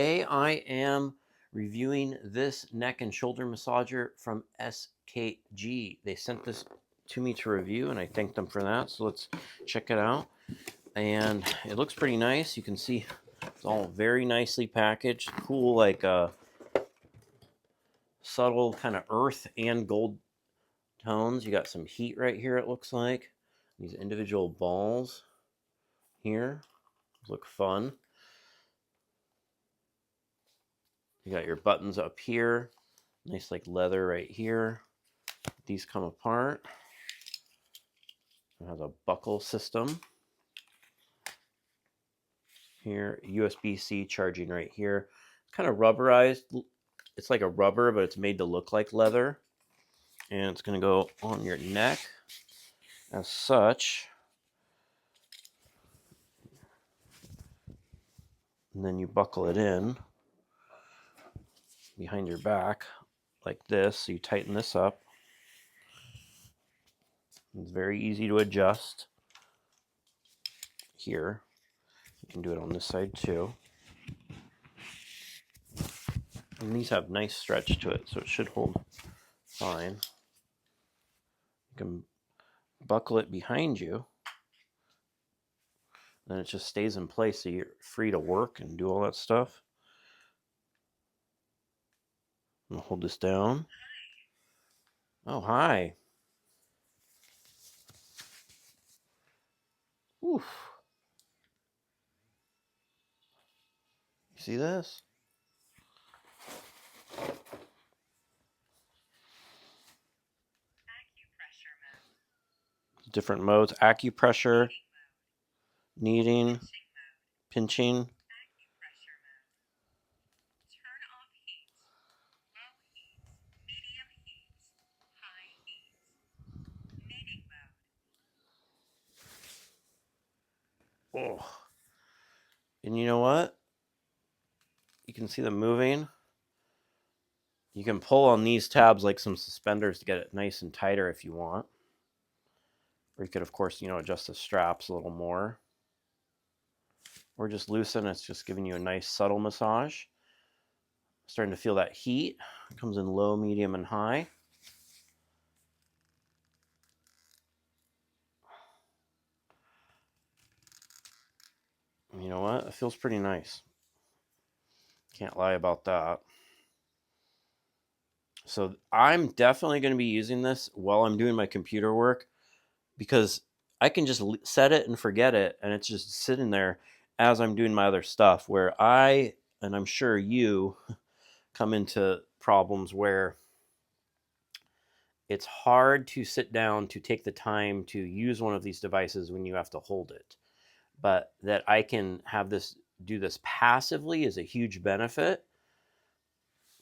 Today I am reviewing this neck and shoulder massager from SKG. They sent this to me to review and I thanked them for that. So let's check it out. And it looks pretty nice. You can see it's all very nicely packaged. Cool, like subtle kind of earth and gold tones. You got some heat right here, it looks like. These individual balls here look fun. You got your buttons up here. Nice like leather right here. These come apart. It has a buckle system. Here, USB-C charging right here. It's kind of rubberized. It's like a rubber, but it's made to look like leather. And it's going to go on your neck as such. And then you buckle it in behind your back like this. So you tighten this up. It's very easy to adjust here. You can do it on this side too. And these have nice stretch to it, so it should hold fine. You can buckle it behind you. Then it just stays in place so you're free to work and do all that stuff. I'm gonna hold this down. Oh, hi. Oof. You see this? Different modes: acupressure, kneading, pinching. Oh. And you know what? You can see them moving. You can pull on these tabs like some suspenders to get it nice and tighter if you want. Or you could, of course, adjust the straps a little more. Or just loosen. It's just giving you a nice subtle massage. Starting to feel that heat. It comes in low, medium, and high. You know what? It feels pretty nice. Can't lie about that. So I'm definitely going to be using this while I'm doing my computer work because I can just set it and forget it, and it's just sitting there as I'm doing my other stuff, where and I'm sure you come into problems where it's hard to sit down to take the time to use one of these devices when you have to hold it. But that I can do this passively is a huge benefit.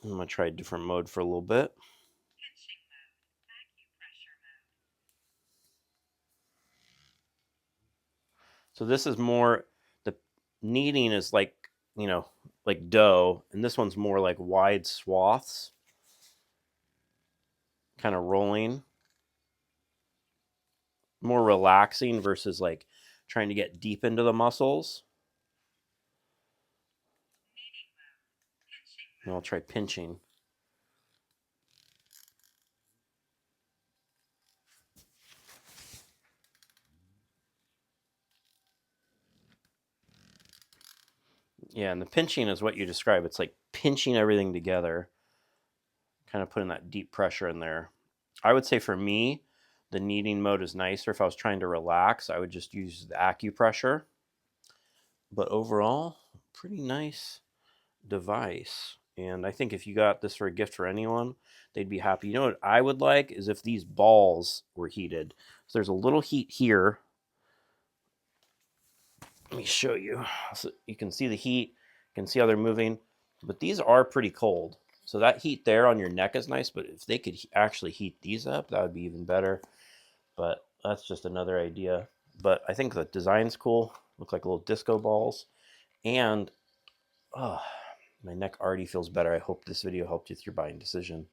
I'm going to try a different mode for a little bit. So this is more, the kneading is like, like dough, and this one's more like wide swaths, kind of rolling. More relaxing versus like trying to get deep into the muscles. And I'll try pinching. Yeah, and the pinching is what you describe. It's like pinching everything together, kind of putting that deep pressure in there. I would say for me, the kneading mode is nicer. If I was trying to relax, I would just use the acupressure. But overall, pretty nice device. And I think if you got this for a gift for anyone, they'd be happy. You know what I would like is if these balls were heated. So there's a little heat here. Let me show you. So you can see the heat. You can see how they're moving. But these are pretty cold. So that heat there on your neck is nice. But if they could actually heat these up, that would be even better. But that's just another idea. But I think the design's cool. Look like little disco balls. And my neck already feels better. I hope this video helped you with your buying decision.